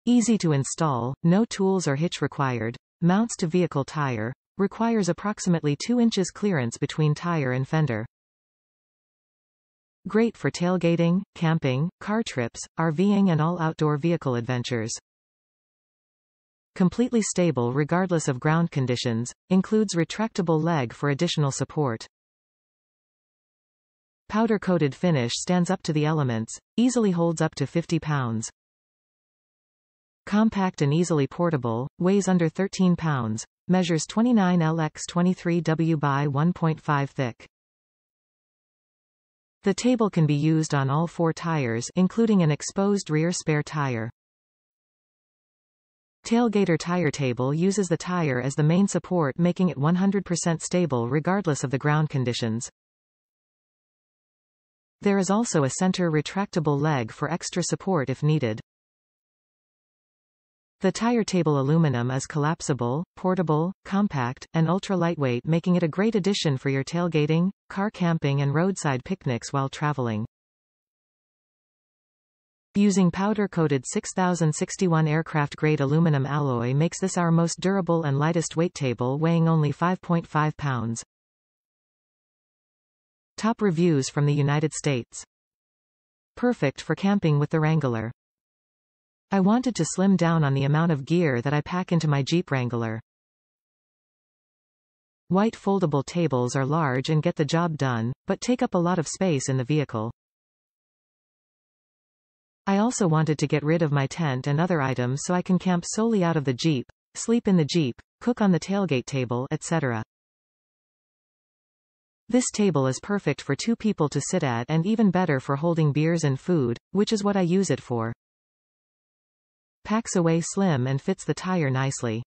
Easy to install, no tools or hitch required, mounts to vehicle tire, requires approximately 2 inches clearance between tire and fender. Great for tailgating, camping, car trips, RVing and all outdoor vehicle adventures. Completely stable regardless of ground conditions, includes retractable leg for additional support. Powder-coated finish stands up to the elements, easily holds up to 50 pounds. Compact and easily portable, weighs under 13 pounds, measures 29 L x 23 W by 1.5 thick. The table can be used on all 4 tires, including an exposed rear spare tire. TailGater Tire Table uses the tire as the main support, making it 100% stable regardless of the ground conditions. There is also a center retractable leg for extra support if needed. The tire table aluminum is collapsible, portable, compact, and ultra-lightweight, making it a great addition for your tailgating, car camping and roadside picnics while traveling. Using powder-coated 6061 aircraft-grade aluminum alloy makes this our most durable and lightest weight table, weighing only 5.5 pounds. Top reviews from the United States. Perfect for camping with the Wrangler. I wanted to slim down on the amount of gear that I pack into my Jeep Wrangler. White foldable tables are large and get the job done, but take up a lot of space in the vehicle. I also wanted to get rid of my tent and other items so I can camp solely out of the Jeep, sleep in the Jeep, cook on the tailgate table, etc. This table is perfect for 2 people to sit at and even better for holding beers and food, which is what I use it for. Packs away slim and fits the tire nicely.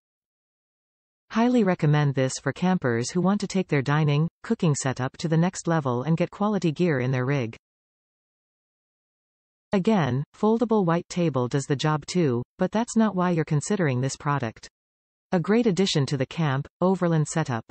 Highly recommend this for campers who want to take their dining, cooking setup to the next level and get quality gear in their rig. Again, foldable white table does the job too, but that's not why you're considering this product. A great addition to the camp, overland setup.